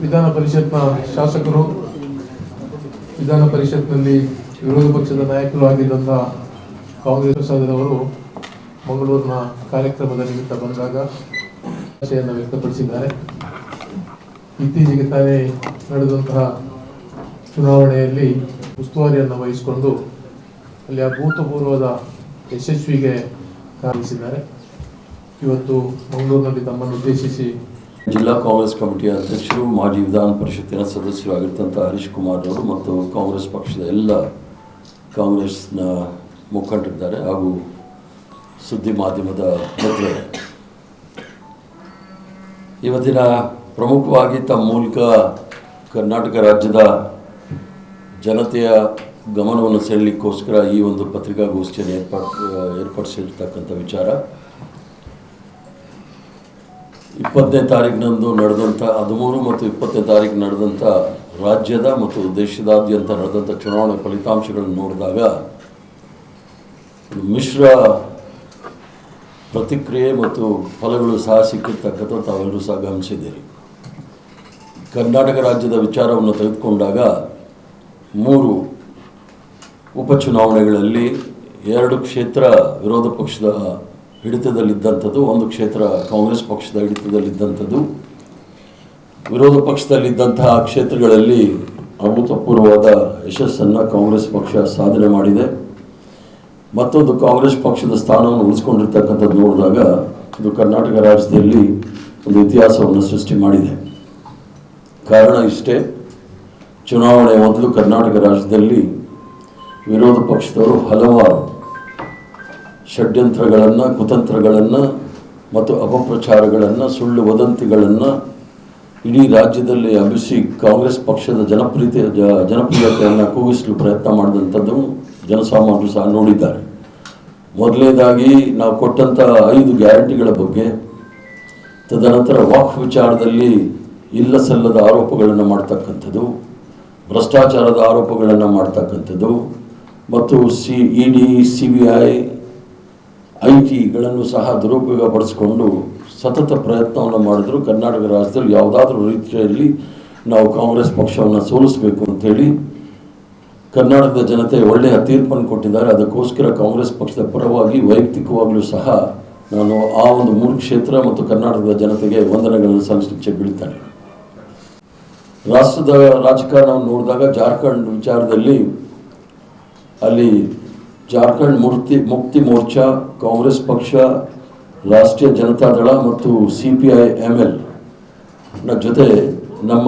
ವಿಧಾನ ಪರಿಷತ್ನ ಶಾಸಕರು, ವಿಧಾನ ಪರಿಷತ್ನಲ್ಲಿ ವಿರೋಧ ಪಕ್ಷದ ನಾಯಕರು ಆಗಿದ್ದಂತಹ ಕಾಂಗ್ರೆಸ್ ಪ್ರಸಾದರವರು ಮಂಗಳೂರಿನ ಕಾರ್ಯಕ್ರಮದ ನಿಮಿತ್ತ ಬಂದಾಗ ಆಶೆಯನ್ನು ವ್ಯಕ್ತಪಡಿಸಿದ್ದಾರೆ. ಇತ್ತೀಚೆಗೆ ತಾನೇ ನಡೆದಂತಹ ಚುನಾವಣೆಯಲ್ಲಿ ಉಸ್ತುವಾರಿಯನ್ನು ವಹಿಸಿಕೊಂಡು ಅಲ್ಲಿ ಅಭೂತಪೂರ್ವದ ಯಶಸ್ವಿಗೆ ಕಾಣಿಸಿದ್ದಾರೆ. ಇವತ್ತು ಮಂಗಳೂರಿನಲ್ಲಿ ತಮ್ಮನ್ನು ಉದ್ದೇಶಿಸಿ ಜಿಲ್ಲಾ ಕಾಂಗ್ರೆಸ್ ಕಮಿಟಿಯ ಅಧ್ಯಕ್ಷರು, ಮಾಜಿ ವಿಧಾನ ಪರಿಷತ್ತಿನ ಸದಸ್ಯರಾಗಿರ್ತಂಥ ಹರೀಶ್ ಕುಮಾರ್ ಅವರು ಮತ್ತು ಕಾಂಗ್ರೆಸ್ ಪಕ್ಷದ ಎಲ್ಲ ಕಾಂಗ್ರೆಸ್ನ ಮುಖಂಡರಿದ್ದಾರೆ ಹಾಗೂ ಸುದ್ದಿ ಮಾಧ್ಯಮದ ಮಿತ್ರರೇ, ಇವತ್ತಿನ ಪ್ರಮುಖವಾಗಿ ತಮ್ಮ ಮೂಲಕ ಕರ್ನಾಟಕ ರಾಜ್ಯದ ಜನತೆಯ ಗಮನವನ್ನು ಸೆಳೆಯಲಿಕ್ಕೋಸ್ಕರ ಈ ಒಂದು ಪತ್ರಿಕಾಗೋಷ್ಠಿಯನ್ನು ಏರ್ಪಡಿಸಿರ್ತಕ್ಕಂಥ ವಿಚಾರ 20ನೇ ತಾರೀಕಿನಂದು ನಡೆದಂಥ 13 ಮತ್ತು 20ನೇ ತಾರೀಕು ನಡೆದಂಥ ರಾಜ್ಯದ ಮತ್ತು ದೇಶದಾದ್ಯಂತ ನಡೆದಂಥ ಚುನಾವಣೆ ಫಲಿತಾಂಶಗಳನ್ನು ನೋಡಿದಾಗ ಮಿಶ್ರ ಪ್ರತಿಕ್ರಿಯೆ ಮತ್ತು ಫಲಗಳು ಸಹ ಸಿಕ್ಕಿರ್ತಕ್ಕಂಥ ತಾವೆಲ್ಲರೂ ಸಹ ಗಮನಿಸಿದ್ದೀರಿ. ಕರ್ನಾಟಕ ರಾಜ್ಯದ ವಿಚಾರವನ್ನು ತೆಗೆದುಕೊಂಡಾಗ 3 ಉಪಚುನಾವಣೆಗಳಲ್ಲಿ 2 ಕ್ಷೇತ್ರ ವಿರೋಧ ಪಕ್ಷದ ಹಿಡಿತದಲ್ಲಿದ್ದಂಥದ್ದು, 1 ಕ್ಷೇತ್ರ ಕಾಂಗ್ರೆಸ್ ಪಕ್ಷದ ಹಿಡಿತದಲ್ಲಿದ್ದಂಥದ್ದು. ವಿರೋಧ ಪಕ್ಷದಲ್ಲಿದ್ದಂತಹ ಕ್ಷೇತ್ರಗಳಲ್ಲಿ ಅಭೂತಪೂರ್ವವಾದ ಯಶಸ್ಸನ್ನು ಕಾಂಗ್ರೆಸ್ ಪಕ್ಷ ಸಾಧನೆ ಮಾಡಿದೆ. ಮತ್ತೊಂದು ಕಾಂಗ್ರೆಸ್ ಪಕ್ಷದ ಸ್ಥಾನವನ್ನು ಉಳಿಸ್ಕೊಂಡಿರ್ತಕ್ಕಂಥದ್ದು ನೋಡಿದಾಗ ಇದು ಕರ್ನಾಟಕ ರಾಜ್ಯದಲ್ಲಿ ಒಂದು ಇತಿಹಾಸವನ್ನು ಸೃಷ್ಟಿ ಮಾಡಿದೆ. ಕಾರಣ ಇಷ್ಟೇ, ಚುನಾವಣೆ ಮೊದಲು ಕರ್ನಾಟಕ ರಾಜ್ಯದಲ್ಲಿ ವಿರೋಧ ಪಕ್ಷದವರು ಹಲವಾರು ಷಡ್ಯಂತ್ರಗಳನ್ನು, ಕುತಂತ್ರಗಳನ್ನು ಮತ್ತು ಅಪಪ್ರಚಾರಗಳನ್ನು, ಸುಳ್ಳು ವದಂತಿಗಳನ್ನು ಇಡೀ ರಾಜ್ಯದಲ್ಲಿ ಹಬ್ಬಿಸಿ ಕಾಂಗ್ರೆಸ್ ಪಕ್ಷದ ಜನಪ್ರಿಯತೆಯನ್ನು ಕೂಗಿಸಲು ಪ್ರಯತ್ನ ಮಾಡಿದಂಥದ್ದು ಜನಸಾಮಾನ್ಯರು ಸಹ ನೋಡಿದ್ದಾರೆ. ಮೊದಲನೇದಾಗಿ ನಾವು ಕೊಟ್ಟಂಥ 5 ಗ್ಯಾರಂಟಿಗಳ ಬಗ್ಗೆ, ತದನಂತರ ವಾಕ್ ವಿಚಾರದಲ್ಲಿ ಇಲ್ಲ ಸಲ್ಲದ ಆರೋಪಗಳನ್ನು ಮಾಡ್ತಕ್ಕಂಥದ್ದು, ಭ್ರಷ್ಟಾಚಾರದ ಆರೋಪಗಳನ್ನು ಮಾಡ್ತಕ್ಕಂಥದ್ದು ಮತ್ತು ED, CBI, IT ಸಹ ದುರುಪಯೋಗಪಡಿಸಿಕೊಂಡು ಸತತ ಪ್ರಯತ್ನವನ್ನು ಮಾಡಿದ್ರು. ಕರ್ನಾಟಕ ರಾಜ್ಯದಲ್ಲಿ ಯಾವುದಾದ್ರೂ ರೀತಿಯಲ್ಲಿ ನಾವು ಕಾಂಗ್ರೆಸ್ ಪಕ್ಷವನ್ನು ಸೋಲಿಸಬೇಕು ಅಂಥೇಳಿ ಕರ್ನಾಟಕದ ಜನತೆ ಒಳ್ಳೆಯ ತೀರ್ಪನ್ನು ಕೊಟ್ಟಿದ್ದಾರೆ. ಅದಕ್ಕೋಸ್ಕರ ಕಾಂಗ್ರೆಸ್ ಪಕ್ಷದ ಪರವಾಗಿ ವೈಯಕ್ತಿಕವಾಗಲೂ ಸಹ ನಾನು ಆ ಒಂದು 3 ಕ್ಷೇತ್ರ ಮತ್ತು ಕರ್ನಾಟಕದ ಜನತೆಗೆ ವಂದನೆಗಳನ್ನು ಸಲ್ಲಿಸಲಿಕ್ಕೆ ಬೀಳ್ತೇನೆ. ರಾಷ್ಟ್ರದ ರಾಜಕಾರಣವನ್ನು ನೋಡಿದಾಗ ಜಾರ್ಖಂಡ್ ವಿಚಾರದಲ್ಲಿ ಅಲ್ಲಿ ಜಾರ್ಖಂಡ್ ಮುಕ್ತಿ ಮೋರ್ಚಾ, ಕಾಂಗ್ರೆಸ್ ಪಕ್ಷ, ರಾಷ್ಟ್ರೀಯ ಜನತಾದಳ ಮತ್ತು CPI-ML ಜೊತೆ ನಮ್ಮ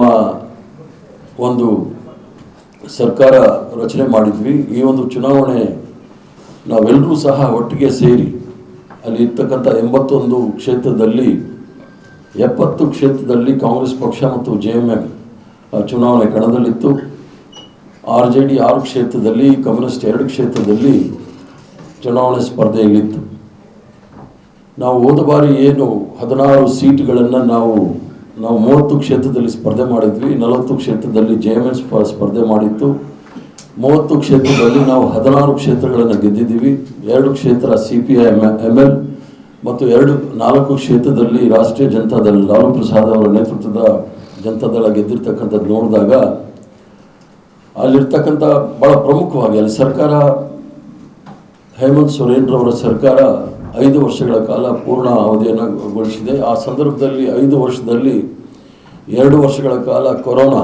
ಒಂದು ಸರ್ಕಾರ ರಚನೆ ಮಾಡಿದ್ವಿ. ಈ ಒಂದು ಚುನಾವಣೆ ನಾವೆಲ್ಲರೂ ಸಹ ಒಟ್ಟಿಗೆ ಸೇರಿ ಅಲ್ಲಿ ಇರ್ತಕ್ಕಂಥ 81 ಕ್ಷೇತ್ರದಲ್ಲಿ 70 ಕ್ಷೇತ್ರದಲ್ಲಿ ಕಾಂಗ್ರೆಸ್ ಪಕ್ಷ ಮತ್ತು JMM ಚುನಾವಣೆ ಕಣದಲ್ಲಿತ್ತು. RJD 6 ಕ್ಷೇತ್ರದಲ್ಲಿ, ಕಮ್ಯುನಿಸ್ಟ್ 2 ಕ್ಷೇತ್ರದಲ್ಲಿ ಚುನಾವಣೆ ಸ್ಪರ್ಧೆಯಲ್ಲಿತ್ತು. ನಾವು ಹೋದ ಬಾರಿ ಏನು 16 ಸೀಟ್ಗಳನ್ನು ನಾವು 30 ಕ್ಷೇತ್ರದಲ್ಲಿ ಸ್ಪರ್ಧೆ ಮಾಡಿದ್ವಿ. 40 ಕ್ಷೇತ್ರದಲ್ಲಿ JMM ಸ್ಪರ್ಧೆ ಮಾಡಿತ್ತು. 30 ಕ್ಷೇತ್ರದಲ್ಲಿ ನಾವು 16 ಕ್ಷೇತ್ರಗಳನ್ನು ಗೆದ್ದಿದ್ದೀವಿ. 2 ಕ್ಷೇತ್ರ CPI-ML ಮತ್ತು 4 ಕ್ಷೇತ್ರದಲ್ಲಿ ರಾಷ್ಟ್ರೀಯ ಜನತಾದಳ, ಲಾಲು ಪ್ರಸಾದ್ ಅವರ ನೇತೃತ್ವದ ಜನತಾದಳ ಗೆದ್ದಿರ್ತಕ್ಕಂಥದ್ದು ನೋಡಿದಾಗ ಅಲ್ಲಿರ್ತಕ್ಕಂಥ ಭಾಳ ಪ್ರಮುಖವಾಗಿ ಅಲ್ಲಿ ಸರ್ಕಾರ ಹೇಮಂತ್ ಸೊರೇನ್ರವರ ಸರ್ಕಾರ 5 ವರ್ಷಗಳ ಕಾಲ ಪೂರ್ಣ ಅವಧಿಯನ್ನು ಗೊಳಿಸಿದೆ. ಆ ಸಂದರ್ಭದಲ್ಲಿ 5 ವರ್ಷದಲ್ಲಿ 2 ವರ್ಷಗಳ ಕಾಲ ಕೊರೋನಾ,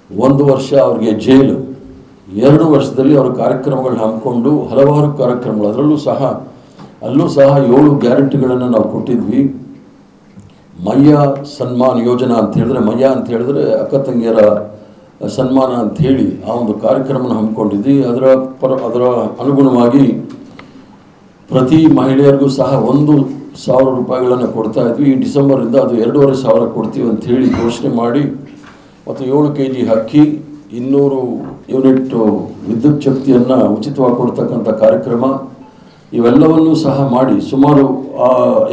1 ವರ್ಷ ಅವರಿಗೆ ಜೈಲು, 2 ವರ್ಷದಲ್ಲಿ ಅವರ ಕಾರ್ಯಕ್ರಮಗಳನ್ನ ಹಮ್ಮಿಕೊಂಡು ಹಲವಾರು ಕಾರ್ಯಕ್ರಮಗಳು, ಅದರಲ್ಲೂ ಸಹ 7 ಗ್ಯಾರಂಟಿಗಳನ್ನು ನಾವು ಕೊಟ್ಟಿದ್ವಿ. ಮಯ್ಯ ಸನ್ಮಾನ್ ಯೋಜನಾ ಅಂತ ಹೇಳಿದ್ರೆ, ಮಯ್ಯ ಅಂತ ಹೇಳಿದ್ರೆ ಅಕ್ಕ ತಂಗಿಯರ ಸನ್ಮಾನ ಅಂಥೇಳಿ ಆ ಒಂದು ಕಾರ್ಯಕ್ರಮನ ಹಮ್ಮಿಕೊಂಡಿದ್ವಿ. ಅದರ ಅನುಗುಣವಾಗಿ ಪ್ರತಿ ಮಹಿಳೆಯರಿಗೂ ಸಹ 1,000 ರೂಪಾಯಿಗಳನ್ನು ಕೊಡ್ತಾ ಇದ್ವಿ. ಈ ಡಿಸೆಂಬರಿಂದ ಅದು 2,500 ಕೊಡ್ತೀವಿ ಅಂಥೇಳಿ ಘೋಷಣೆ ಮಾಡಿ, ಮತ್ತು 7 kg ಅಕ್ಕಿ, 200 ಯೂನಿಟ್ ವಿದ್ಯುತ್ ಶಕ್ತಿಯನ್ನು ಉಚಿತವಾಗಿ ಕೊಡ್ತಕ್ಕಂಥ ಕಾರ್ಯಕ್ರಮ, ಇವೆಲ್ಲವನ್ನೂ ಸಹ ಮಾಡಿ ಸುಮಾರು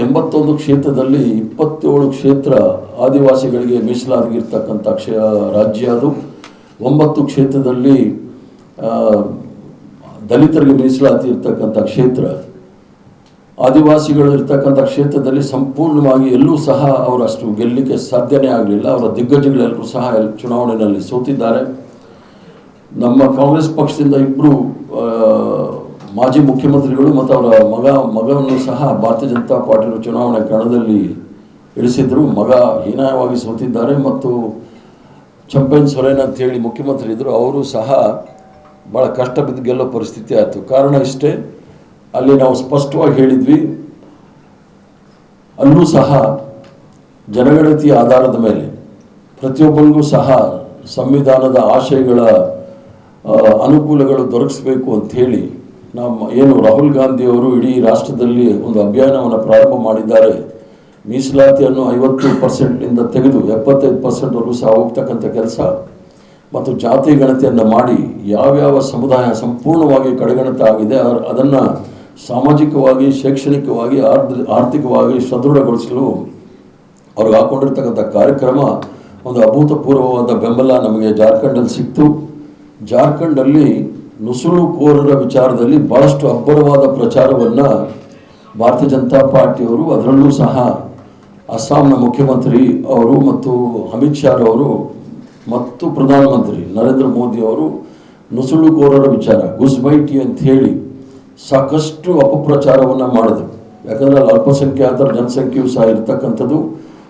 81 ಕ್ಷೇತ್ರದಲ್ಲಿ 27 ಕ್ಷೇತ್ರ ಆದಿವಾಸಿಗಳಿಗೆ ಮೀಸಲಾಗಿರ್ತಕ್ಕಂಥ ರಾಜ್ಯ ಅದು. 9 ಕ್ಷೇತ್ರದಲ್ಲಿ ದಲಿತರಿಗೆ ಮೀಸಲಾತಿ ಇರ್ತಕ್ಕಂಥ ಕ್ಷೇತ್ರ. ಆದಿವಾಸಿಗಳು ಇರ್ತಕ್ಕಂಥ ಕ್ಷೇತ್ರದಲ್ಲಿ ಸಂಪೂರ್ಣವಾಗಿ ಎಲ್ಲೂ ಸಹ ಅವರು ಅಷ್ಟು ಗೆಲ್ಲಲಿಕ್ಕೆ ಸಾಧ್ಯನೇ ಆಗಲಿಲ್ಲ. ಅವರ ದಿಗ್ಗಜಗಳೆಲ್ಲರೂ ಸಹ ಚುನಾವಣೆಯಲ್ಲಿ ಸೋತಿದ್ದಾರೆ. ನಮ್ಮ ಕಾಂಗ್ರೆಸ್ ಪಕ್ಷದಿಂದ ಇಬ್ಬರು ಮಾಜಿ ಮುಖ್ಯಮಂತ್ರಿಗಳು ಮತ್ತು ಅವರ ಮಗವನ್ನು ಸಹ ಭಾರತೀಯ ಜನತಾ ಪಾರ್ಟಿಯ ಚುನಾವಣೆ ಕಣದಲ್ಲಿ ಇಳಿಸಿದ್ರು. ಮಗ ಹೀನಾಯವಾಗಿ ಸೋತಿದ್ದಾರೆ. ಮತ್ತು ಚಂಪೈನ್ ಸೊರೇನ್ ಅಂತೇಳಿ ಮುಖ್ಯಮಂತ್ರಿ ಇದ್ದರು, ಅವರು ಸಹ ಭಾಳ ಕಷ್ಟ ಬಿದ್ದು ಗೆಲ್ಲೋ ಪರಿಸ್ಥಿತಿ ಆಯಿತು. ಕಾರಣ ಇಷ್ಟೇ, ಅಲ್ಲಿ ನಾವು ಸ್ಪಷ್ಟವಾಗಿ ಹೇಳಿದ್ವಿ, ಅಲ್ಲೂ ಸಹ ಜನಗಣತಿಯ ಆಧಾರದ ಮೇಲೆ ಪ್ರತಿಯೊಬ್ಬರಿಗೂ ಸಹ ಸಂವಿಧಾನದ ಆಶಯಗಳ ಅನುಕೂಲಗಳು ದೊರಕಿಸಬೇಕು ಅಂಥೇಳಿ ಏನು ರಾಹುಲ್ ಗಾಂಧಿಯವರು ಇಡೀ ರಾಷ್ಟ್ರದಲ್ಲಿ ಒಂದು ಅಭಿಯಾನವನ್ನು ಪ್ರಾರಂಭ ಮಾಡಿದ್ದಾರೆ. ಮೀಸಲಾತಿಯನ್ನು 50% ತೆಗೆದು 75%ವರೆಗೂ ಸಹ ಹೋಗ್ತಕ್ಕಂಥ ಕೆಲಸ ಮತ್ತು ಜಾತಿ ಗಣತಿಯನ್ನು ಮಾಡಿ ಯಾವ್ಯಾವ ಸಮುದಾಯ ಸಂಪೂರ್ಣವಾಗಿ ಕಡೆಗಣಿತ ಆಗಿದೆ ಅದನ್ನು ಸಾಮಾಜಿಕವಾಗಿ, ಶೈಕ್ಷಣಿಕವಾಗಿ, ಆರ್ಥಿಕವಾಗಿ ಸದೃಢಗೊಳಿಸಲು ಅವ್ರಿಗೆ ಹಾಕ್ಕೊಂಡಿರ್ತಕ್ಕಂಥ ಕಾರ್ಯಕ್ರಮ ಒಂದು ಅಭೂತಪೂರ್ವವಾದ ಬೆಂಬಲ ನಮಗೆ ಜಾರ್ಖಂಡಲ್ಲಿ ಸಿಕ್ತು. ಜಾರ್ಖಂಡಲ್ಲಿ ನುಸುಳುಕೋರರ ವಿಚಾರದಲ್ಲಿ ಭಾಳಷ್ಟು ಅಬ್ಬರವಾದ ಪ್ರಚಾರವನ್ನು ಭಾರತೀಯ ಜನತಾ ಪಾರ್ಟಿಯವರು, ಅದರಲ್ಲೂ ಸಹ ಅಸ್ಸಾಂನ ಮುಖ್ಯಮಂತ್ರಿ ಅವರು ಮತ್ತು ಅಮಿತ್ ಶಾ ಅವರು ಮತ್ತು ಪ್ರಧಾನಮಂತ್ರಿ ನರೇಂದ್ರ ಮೋದಿ ಅವರು ನುಸುಳುಕೋರರ ವಿಚಾರ ಗುಸ್ಬೈಟಿ ಅಂತ ಹೇಳಿ ಸಾಕಷ್ಟು ಅಪಪ್ರಚಾರವನ್ನು ಮಾಡಿದ್ರು. ಯಾಕಂದರೆ ಅಲ್ಲಿ ಅಲ್ಪಸಂಖ್ಯಾತರ ಜನಸಂಖ್ಯೆಯೂ ಸಹ ಇರ್ತಕ್ಕಂಥದ್ದು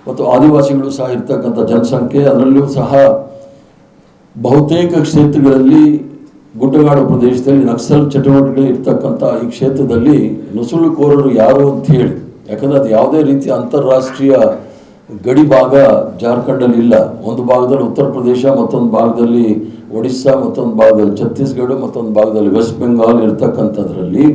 ಮತ್ತು ಆದಿವಾಸಿಗಳು ಸಹ ಇರ್ತಕ್ಕಂಥ ಜನಸಂಖ್ಯೆ, ಅದರಲ್ಲೂ ಸಹ ಬಹುತೇಕ ಕ್ಷೇತ್ರಗಳಲ್ಲಿ ಗುಡ್ಡಗಾಡು ಪ್ರದೇಶದಲ್ಲಿ ನಕ್ಸಲ್ ಚಟುವಟಿಕೆ ಇರ್ತಕ್ಕಂಥ ಈ ಕ್ಷೇತ್ರದಲ್ಲಿ ನುಸುಳುಕೋರರು ಯಾರು ಅಂತ ಹೇಳಿ, ಯಾಕಂದರೆ ಅದು ಯಾವುದೇ ರೀತಿಯ ಅಂತಾರಾಷ್ಟ್ರೀಯ ಗಡಿ ಭಾಗ ಜಾರ್ಖಂಡಲ್ಲಿ ಇಲ್ಲ. ಒಂದು ಭಾಗದಲ್ಲಿ ಉತ್ತರ ಪ್ರದೇಶ, ಮತ್ತೊಂದು ಭಾಗದಲ್ಲಿ ಒಡಿಸ್ಸಾ, ಮತ್ತೊಂದು ಭಾಗದಲ್ಲಿ ಛತ್ತೀಸ್ಗಢ, ಮತ್ತೊಂದು ಭಾಗದಲ್ಲಿ ವೆಸ್ಟ್ ಬೆಂಗಾಲ್ ಇರ್ತಕ್ಕಂಥದ್ರಲ್ಲಿ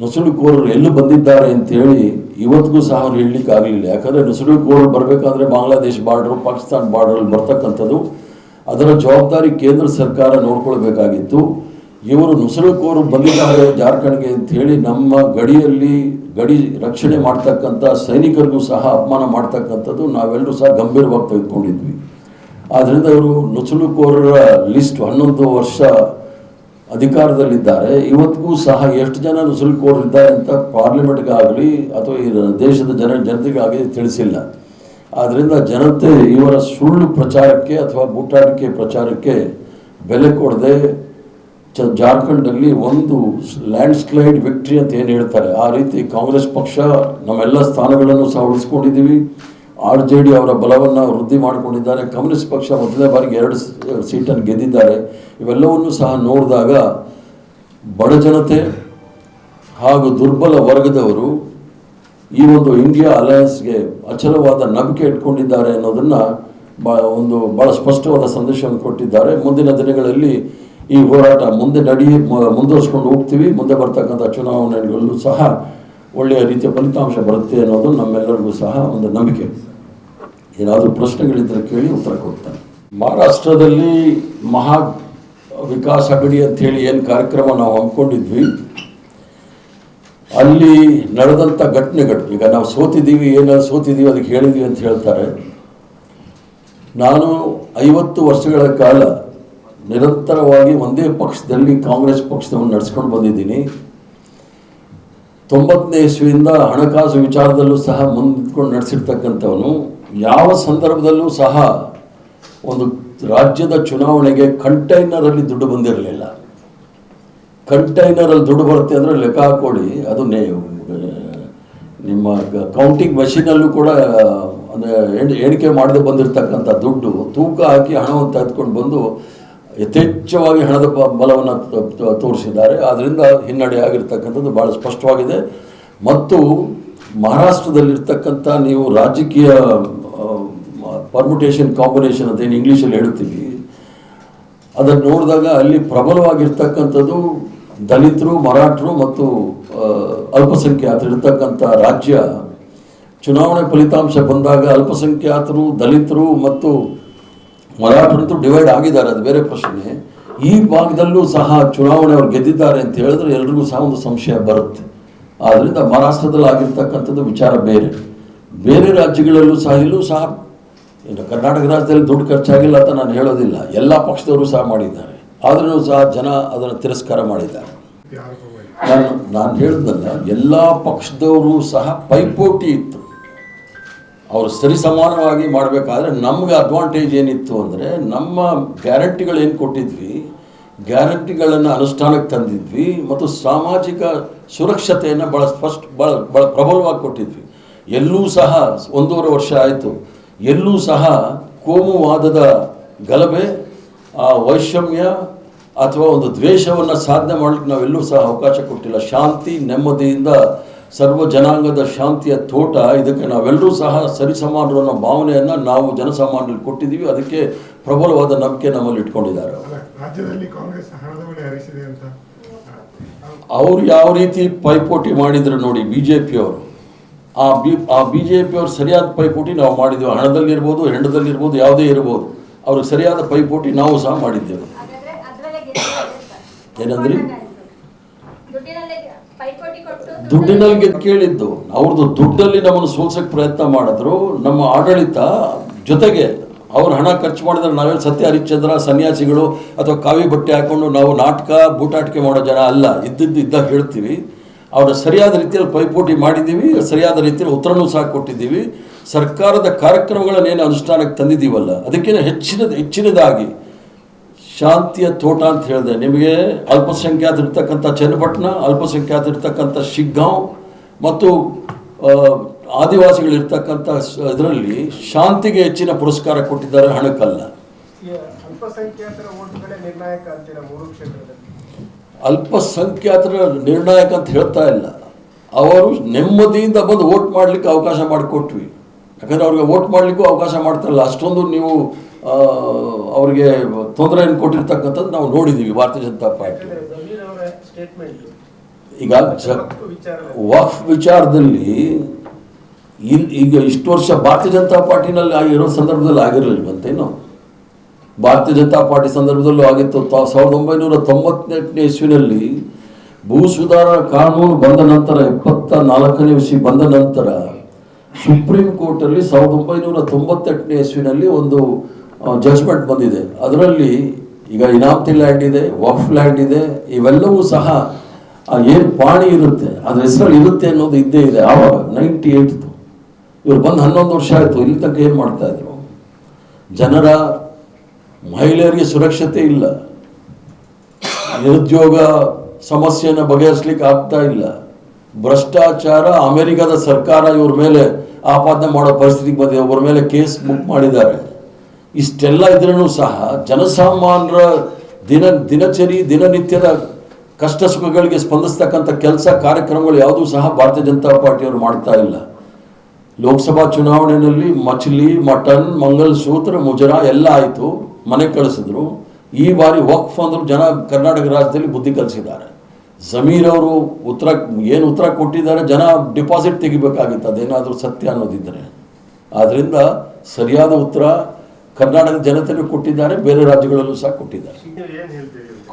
ನುಸುಳುಕೋರರು ಎಲ್ಲಿ ಬಂದಿದ್ದಾರೆ ಅಂತೇಳಿ ಇವತ್ತಿಗೂ ಸಹ ಅವ್ರು ಹೇಳಲಿಕ್ಕೆ ಆಗಲಿಲ್ಲ. ಯಾಕಂದರೆ ನುಸುಳುಕೋರರು ಬರಬೇಕಾದ್ರೆ ಬಾಂಗ್ಲಾದೇಶ್ ಬಾರ್ಡರ್, ಪಾಕಿಸ್ತಾನ ಬಾರ್ಡರಲ್ಲಿ ಬರ್ತಕ್ಕಂಥದ್ದು, ಅದರ ಜವಾಬ್ದಾರಿ ಕೇಂದ್ರ ಸರ್ಕಾರ ನೋಡ್ಕೊಳ್ಬೇಕಾಗಿತ್ತು. ಇವರು ನುಸುಳುಕೋರರು ಬಂದಿದ್ದಾರೆ ಜಾರ್ಖಂಡ್ಗೆ ಅಂಥೇಳಿ ನಮ್ಮ ಗಡಿ ರಕ್ಷಣೆ ಮಾಡ್ತಕ್ಕಂಥ ಸೈನಿಕರಿಗೂ ಸಹ ಅಪಮಾನ ಮಾಡ್ತಕ್ಕಂಥದ್ದು ನಾವೆಲ್ಲರೂ ಸಹ ಗಂಭೀರವಾಗಿ ತೆಗೆದುಕೊಂಡಿದ್ವಿ. ಆದ್ದರಿಂದ ಇವರು ನುಸುಳುಕೋರರ ಲಿಸ್ಟ್ 11 ವರ್ಷ ಅಧಿಕಾರದಲ್ಲಿದ್ದಾರೆ. ಇವತ್ತಿಗೂ ಸಹ ಎಷ್ಟು ಜನ ನುಸುಳುಕೋರರಿದ್ದಾರೆ ಅಂತ ಪಾರ್ಲಿಮೆಂಟ್ಗಾಗಲಿ ಅಥವಾ ಈ ದೇಶದ ಜನತೆಗಾಗಲಿ ತಿಳಿಸಿಲ್ಲ. ಆದ್ದರಿಂದ ಜನತೆ ಇವರ ಸುಳ್ಳು ಪ್ರಚಾರಕ್ಕೆ ಅಥವಾ ಬೂಟಾಟಿಕೆ ಪ್ರಚಾರಕ್ಕೆ ಬೆಲೆ ಕೊಡದೆ ಜಾರ್ಖಂಡಲ್ಲಿ ಒಂದು ಲ್ಯಾಂಡ್ ಸ್ಲೈಡ್ ವಿಕ್ಟ್ರಿ ಅಂತ ಏನು ಹೇಳ್ತಾರೆ ಆ ರೀತಿ ಕಾಂಗ್ರೆಸ್ ಪಕ್ಷ ನಮ್ಮೆಲ್ಲ ಸ್ಥಾನಗಳನ್ನು ಸಹ ಉಳಿಸ್ಕೊಂಡಿದ್ದೀವಿ. RJD ಅವರ ಬಲವನ್ನು ವೃದ್ಧಿ ಮಾಡಿಕೊಂಡಿದ್ದಾರೆ. ಕಮ್ಯುನಿಸ್ಟ್ ಪಕ್ಷ ಮೊದಲನೇ ಬಾರಿಗೆ 2 ಸೀಟನ್ನು ಗೆದ್ದಿದ್ದಾರೆ. ಇವೆಲ್ಲವನ್ನೂ ಸಹ ನೋಡಿದಾಗ ಬಡ ಜನತೆ ಹಾಗೂ ದುರ್ಬಲ ವರ್ಗದವರು ಈ ಒಂದು ಇಂಡಿಯಾ ಅಲಯನ್ಸ್ಗೆ ಅಚಲವಾದ ನಂಬಿಕೆ ಇಟ್ಕೊಂಡಿದ್ದಾರೆ ಅನ್ನೋದನ್ನು ಭಾಳ ಸ್ಪಷ್ಟವಾದ ಸಂದೇಶವನ್ನು ಕೊಟ್ಟಿದ್ದಾರೆ. ಮುಂದಿನ ದಿನಗಳಲ್ಲಿ ಈ ಹೋರಾಟ ಮುಂದುವರಿಸ್ಕೊಂಡು ಹೋಗ್ತೀವಿ. ಮುಂದೆ ಬರ್ತಕ್ಕಂಥ ಚುನಾವಣೆಗಳಲ್ಲೂ ಸಹ ಒಳ್ಳೆಯ ರೀತಿಯ ಫಲಿತಾಂಶ ಬರುತ್ತೆ ಅನ್ನೋದು ನಮ್ಮೆಲ್ಲರಿಗೂ ಸಹ ಒಂದು ನಂಬಿಕೆ. ಏನಾದರೂ ಪ್ರಶ್ನೆಗಳಿದ್ದರೆ ಕೇಳಿ ಉತ್ತರ ಕೊಡ್ತಾರೆ. ಮಹಾರಾಷ್ಟ್ರದಲ್ಲಿ ಮಹಾ ವಿಕಾಸ್ ಅಘಡಿ ಅಂಥೇಳಿ ಏನು ಕಾರ್ಯಕ್ರಮ ನಾವು ಹಮ್ಮಿಕೊಂಡಿದ್ವಿ, ಅಲ್ಲಿ ನಡೆದಂಥ ಘಟನೆಗಳು, ಈಗ ನಾವು ಸೋತಿದ್ದೀವಿ ಅದಕ್ಕೆ ಹೇಳಿದ್ವಿ ಅಂತ ಹೇಳ್ತಾರೆ. ನಾನು 50 ವರ್ಷಗಳ ಕಾಲ ನಿರಂತರವಾಗಿ ಒಂದೇ ಪಕ್ಷದಲ್ಲಿ ಕಾಂಗ್ರೆಸ್ ಪಕ್ಷವನ್ನು ನಡೆಸ್ಕೊಂಡು ಬಂದಿದ್ದೀನಿ. 90ನೇ ಇಸ್ವಿಯಿಂದ ಹಣಕಾಸು ವಿಚಾರದಲ್ಲೂ ಸಹ ಮುಂದಿಟ್ಕೊಂಡು ನಡೆಸಿರ್ತಕ್ಕಂಥವನು. ಯಾವ ಸಂದರ್ಭದಲ್ಲೂ ಸಹ ಒಂದು ರಾಜ್ಯದ ಚುನಾವಣೆಗೆ ಕಂಟೈನರಲ್ಲಿ ದುಡ್ಡು ಬಂದಿರಲಿಲ್ಲ. ಕಂಟೈನರಲ್ಲಿ ದುಡ್ಡು ಬರುತ್ತೆ ಅಂದರೆ ಲೆಕ್ಕ ಹಾಕೊಳ್ಳಿ, ಅದು ನಿಮ್ಮ ಕೌಂಟಿಂಗ್ ಮಷೀನಲ್ಲೂ ಕೂಡ ಎಣಿಕೆ ಮಾಡದೆ ಬಂದಿರತಕ್ಕಂಥ ದುಡ್ಡು ತೂಕ ಹಾಕಿ ಹಣವನ್ನು ತೆಗೆದುಕೊಂಡು ಬಂದು ಯಥೇಚ್ಛವಾಗಿ ಹಣದ ಬಲವನ್ನು ತೋರಿಸಿದ್ದಾರೆ. ಆದ್ದರಿಂದ ಹಿನ್ನಡೆ ಆಗಿರ್ತಕ್ಕಂಥದ್ದು ಭಾಳ ಸ್ಪಷ್ಟವಾಗಿದೆ. ಮತ್ತು ಮಹಾರಾಷ್ಟ್ರದಲ್ಲಿರ್ತಕ್ಕಂಥ ನೀವು ರಾಜಕೀಯ ಪರ್ಮುಟೇಷನ್ ಕಾಂಬಿನೇಷನ್ ಅಂತ ಏನು ಇಂಗ್ಲೀಷಲ್ಲಿ ಹೇಳ್ತೀವಿ, ಅದನ್ನು ನೋಡಿದಾಗ ಅಲ್ಲಿ ಪ್ರಬಲವಾಗಿರ್ತಕ್ಕಂಥದ್ದು ದಲಿತರು, ಮರಾಠರು ಮತ್ತು ಅಲ್ಪಸಂಖ್ಯಾತರು ಇರ್ತಕ್ಕಂಥ ರಾಜ್ಯ. ಚುನಾವಣೆ ಫಲಿತಾಂಶ ಬಂದಾಗ ಅಲ್ಪಸಂಖ್ಯಾತರು, ದಲಿತರು ಮತ್ತು ಮರಾಠರಂತೂ ಡಿವೈಡ್ ಆಗಿದ್ದಾರೆ, ಅದು ಬೇರೆ ಪ್ರಶ್ನೆ. ಈ ಭಾಗದಲ್ಲೂ ಸಹ ಚುನಾವಣೆ ಅವ್ರು ಗೆದ್ದಿದ್ದಾರೆ ಅಂತ ಹೇಳಿದ್ರೆ ಎಲ್ರಿಗೂ ಸಹ ಒಂದು ಸಂಶಯ ಬರುತ್ತೆ. ಆದ್ದರಿಂದ ಮಹಾರಾಷ್ಟ್ರದಲ್ಲಿ ಆಗಿರ್ತಕ್ಕಂಥದ್ದು ವಿಚಾರ ಬೇರೆ ರಾಜ್ಯಗಳಲ್ಲೂ ಸಹ ಇಲ್ಲೂ ಸಹ ಕರ್ನಾಟಕ ರಾಜ್ಯದಲ್ಲಿ ದುಡ್ಡು ಖರ್ಚಾಗಿಲ್ಲ ಅಂತ ನಾನು ಹೇಳೋದಿಲ್ಲ, ಎಲ್ಲ ಪಕ್ಷದವರು ಸಹ ಮಾಡಿದ್ದಾರೆ. ಆದ್ರೂ ಸಹ ಜನ ಅದನ್ನು ತಿರಸ್ಕಾರ ಮಾಡಿದ್ದಾರೆ. ನಾನು ಹೇಳಿದ್ನಲ್ಲ, ಎಲ್ಲ ಪಕ್ಷದವರು ಸಹ ಪೈಪೋಟಿ ಇತ್ತು. ಅವರು ಸರಿಸಮಾನವಾಗಿ ಮಾಡಬೇಕಾದ್ರೆ ನಮ್ಗೆ ಅಡ್ವಾಂಟೇಜ್ ಏನಿತ್ತು ಅಂದರೆ, ನಮ್ಮ ಗ್ಯಾರಂಟಿಗಳೇನು ಕೊಟ್ಟಿದ್ವಿ, ಗ್ಯಾರಂಟಿಗಳನ್ನು ಅನುಷ್ಠಾನಕ್ಕೆ ತಂದಿದ್ವಿ ಮತ್ತು ಸಾಮಾಜಿಕ ಸುರಕ್ಷತೆಯನ್ನು ಭಾಳ ಪ್ರಬಲವಾಗಿ ಕೊಟ್ಟಿದ್ವಿ. ಎಲ್ಲೂ ಸಹ 1.5 ವರ್ಷ ಆಯಿತು, ಎಲ್ಲೂ ಸಹ ಕೋಮುವಾದದ ಗಲಭೆ, ವೈಷಮ್ಯ ಅಥವಾ ಒಂದು ದ್ವೇಷವನ್ನು ಸಾಧನೆ ಮಾಡಲಿಕ್ಕೆ ನಾವೆಲ್ಲೂ ಸಹ ಅವಕಾಶ ಕೊಟ್ಟಿಲ್ಲ. ಶಾಂತಿ ನೆಮ್ಮದಿಯಿಂದ ಸರ್ವ ಜನಾಂಗದ ಶಾಂತಿಯ ತೋಟ, ಇದಕ್ಕೆ ನಾವೆಲ್ಲರೂ ಸಹ ಸರಿಸಮಾನರು ಅನ್ನೋ ಭಾವನೆಯನ್ನು ನಾವು ಜನಸಾಮಾನ್ಯರಲ್ಲಿ ಕೊಟ್ಟಿದ್ದೀವಿ. ಅದಕ್ಕೆ ಪ್ರಬಲವಾದ ನಂಬಿಕೆ ನಮ್ಮಲ್ಲಿ ಇಟ್ಕೊಂಡಿದ್ದಾರೆ. ರಾಜ್ಯದಲ್ಲಿ ಕಾಂಗ್ರೆಸ್ ಹಣದ ಮಣೆ ಹರಿಸಿದೆ ಅಂತ ಅವ್ರು ಯಾವ ರೀತಿ ಪೈಪೋಟಿ ಮಾಡಿದ್ರು ನೋಡಿ, BJP-ಅವರು ಆ BJP-ಅವ್ರು ಸರಿಯಾದ ಪೈಪೋಟಿ ನಾವು ಮಾಡಿದ್ದೇವೆ. ಹಣದಲ್ಲಿರ್ಬೋದು, ಹೆಂಡದಲ್ಲಿರ್ಬೋದು, ಯಾವುದೇ ಇರ್ಬೋದು, ಅವ್ರಿಗೆ ಸರಿಯಾದ ಪೈಪೋಟಿ ನಾವು ಸಹ ಮಾಡಿದ್ದೇವೆ. ಏನಂದ್ರಿ? ದುಡ್ಡಿನಲ್ಲಿ ಕೇಳಿದ್ದು, ಅವ್ರದ್ದು ದುಡ್ಡಲ್ಲಿ ನಮ್ಮನ್ನು ಸೋಲ್ಸಕ್ಕೆ ಪ್ರಯತ್ನ ಮಾಡಿದ್ರು. ನಮ್ಮ ಆಡಳಿತ ಜೊತೆಗೆ ಅವ್ರು ಹಣ ಖರ್ಚು ಮಾಡಿದ್ರೆ ನಾವೇನು ಸತ್ಯ ಹರಿಶ್ಚಂದ್ರ ಸನ್ಯಾಸಿಗಳು ಅಥವಾ ಕಾವಿ ಬಟ್ಟೆ ಹಾಕೊಂಡು ನಾವು ನಾಟಕ ಬೂಟಾಟಿಕೆ ಮಾಡೋ ಜನ ಅಲ್ಲ. ಇದ್ದಾಗ ಹೇಳ್ತೀವಿ. ಅವರ ಸರಿಯಾದ ರೀತಿಯಲ್ಲಿ ಪೈಪೋಟಿ ಮಾಡಿದ್ದೀವಿ, ಸರಿಯಾದ ರೀತಿಯಲ್ಲಿ ಉತ್ತರನೂ ಸಹ ಕೊಟ್ಟಿದ್ದೀವಿ. ಸರ್ಕಾರದ ಕಾರ್ಯಕ್ರಮಗಳನ್ನೇನು ಅನುಷ್ಠಾನಕ್ಕೆ ತಂದಿದ್ದೀವಲ್ಲ, ಅದಕ್ಕಿಂತ ಹೆಚ್ಚಿನದಾಗಿ ಶಾಂತಿಯ ತೋಟ ಅಂತ ಹೇಳಿದೆ. ನಿಮಗೆ ಅಲ್ಪಸಂಖ್ಯಾತರಿರ್ತಕ್ಕಂಥ ಚನ್ನಪಟ್ಟಣ, ಅಲ್ಪಸಂಖ್ಯಾತರಿರ್ತಕ್ಕಂಥ ಶಿಗ್ಗಾಂವ್ ಮತ್ತು ಆದಿವಾಸಿಗಳಿರ್ತಕ್ಕಂಥ ಇದರಲ್ಲಿ ಶಾಂತಿಗೆ ಹೆಚ್ಚಿನ ಪುರಸ್ಕಾರ ಕೊಟ್ಟಿದ್ದಾರೆ, ಹಣಕ್ಕಲ್ಲ. ಅಲ್ಪಸಂಖ್ಯಾತರ ಓಟ್ಗಳೇ ನಿರ್ಣಾಯಕ ಅಂತೀರಾ 3 ಕ್ಷೇತ್ರದಲ್ಲಿ? ಅಲ್ಪಸಂಖ್ಯಾತರ ನಿರ್ಣಾಯಕ ಅಂತ ಹೇಳ್ತಾ ಇಲ್ಲ. ಅವರು ನೆಮ್ಮದಿಯಿಂದ ಬಂದು ವೋಟ್ ಮಾಡಲಿಕ್ಕೆ ಅವಕಾಶ ಮಾಡಿಕೊಟ್ವಿ. ಯಾಕಂದರೆ ಅವ್ರಿಗೆ ವೋಟ್ ಮಾಡಲಿಕ್ಕೂ ಅವಕಾಶ ಮಾಡ್ತಾರಲ್ಲ, ಅಷ್ಟೊಂದು ನೀವು ಅವರಿಗೆ ತೊಂದರೆಯನ್ನು ಕೊಟ್ಟಿರ್ತಕ್ಕಂಥದ್ದು ನಾವು ನೋಡಿದ್ದೀವಿ ಭಾರತೀಯ ಜನತಾ ಪಾರ್ಟಿ. ಈಗ ವಕ್ಫ್ ವಿಚಾರದಲ್ಲಿ ಈಗ ಇಷ್ಟು ವರ್ಷ ಭಾರತೀಯ ಜನತಾ ಪಾರ್ಟಿನಲ್ಲಿ ಆಗಿರೋ ಸಂದರ್ಭದಲ್ಲಿ ಆಗಿರಲಿಲ್ವಂತೇನು? ಭಾರತೀಯ ಜನತಾ ಪಾರ್ಟಿ ಸಂದರ್ಭದಲ್ಲೂ ಆಗಿತ್ತು. 1998ನೇ ಇಸ್ವಿನಲ್ಲಿ ಭೂ ಸುಧಾರಣಾ ಕಾನೂನು ಬಂದ ನಂತರ, 74ನೇ ಇಸ್ವಿ ಬಂದ ನಂತರ ಸುಪ್ರೀಂ ಕೋರ್ಟಲ್ಲಿ 1998ನೇ ಇಸ್ವಿನಲ್ಲಿ ಒಂದು ಜಡ್ಜ್ಮೆಂಟ್ ಬಂದಿದೆ. ಅದರಲ್ಲಿ ಈಗ ಇನಾಮತಿ ಲ್ಯಾಂಡ್ ಇದೆ, ವಕ್ಫ್ ಲ್ಯಾಂಡ್ ಇದೆ, ಇವೆಲ್ಲವೂ ಸಹ ಏನು ಪಾಣಿ ಇರುತ್ತೆ ಅದ್ರ ಹೆಸರಲ್ಲಿ ಇರುತ್ತೆ ಅನ್ನೋದು ಇದ್ದೇ ಇದೆ. ಆವಾಗ 98 ಇವ್ರು ಬಂದು 11 ವರ್ಷ ಆಯಿತು. ಇಲ್ಲಿ ತನಕ ಏನು ಮಾಡ್ತಾ ಇದ್ರು? ಜನರ ಮಹಿಳೆಯರಿಗೆ ಸುರಕ್ಷತೆ ಇಲ್ಲ, ನಿರುದ್ಯೋಗ ಸಮಸ್ಯೆಯನ್ನು ಬಗೆಹರಿಸಲಿಕ್ಕೆ ಆಗ್ತಾ ಇಲ್ಲ, ಭ್ರಷ್ಟಾಚಾರ, ಅಮೆರಿಕದ ಸರ್ಕಾರ ಇವ್ರ ಮೇಲೆ ಆಪಾದನೆ ಮಾಡೋ ಪರಿಸ್ಥಿತಿಗೆ ಬಂದಿದೆ, ಅವ್ರ ಮೇಲೆ ಕೇಸ್ ಬುಕ್ ಮಾಡಿದ್ದಾರೆ. ಇಷ್ಟೆಲ್ಲ ಇದ್ರೂ ಸಹ ಜನಸಾಮಾನ್ಯರ ದಿನನಿತ್ಯದ ಕಷ್ಟ ಸುಖಗಳಿಗೆ ಸ್ಪಂದಿಸ್ತಕ್ಕಂಥ ಕೆಲಸ ಕಾರ್ಯಕ್ರಮಗಳು ಯಾವುದೂ ಸಹ ಭಾರತೀಯ ಜನತಾ ಪಾರ್ಟಿಯವರು ಮಾಡ್ತಾ ಇಲ್ಲ. ಲೋಕಸಭಾ ಚುನಾವಣೆಯಲ್ಲಿ ಮಛಲಿ, ಮಟನ್, ಮಂಗಲಸೂತ್ರ, ಮುಜರಾ ಎಲ್ಲ ಆಯಿತು, ಮನೆ ಕಳಿಸಿದ್ರು. ಈ ಬಾರಿ ವಕ್ಫ್ ಅಂದ್ರು ಜನ ಕರ್ನಾಟಕ ರಾಜ್ಯದಲ್ಲಿ ಬುದ್ಧಿ ಕಲಿಸಿದ್ದಾರೆ. ಜಮೀರ್ ಅವರು ಉತ್ತರ ಕೊಟ್ಟಿದ್ದಾರೆ, ಜನ ಡಿಪಾಸಿಟ್ ತೆಗಿಬೇಕಾಗಿತ್ತು, ಅದೇನಾದರೂ ಸತ್ಯ ಅನ್ನೋದಿದ್ದರೆ. ಆದ್ದರಿಂದ ಸರಿಯಾದ ಉತ್ತರ ಕರ್ನಾಟಕದ ಜನತೆಗೂ ಕೊಟ್ಟಿದ್ದಾರೆ, ಬೇರೆ ರಾಜ್ಯಗಳಲ್ಲೂ ಸಹ ಕೊಟ್ಟಿದ್ದಾರೆ.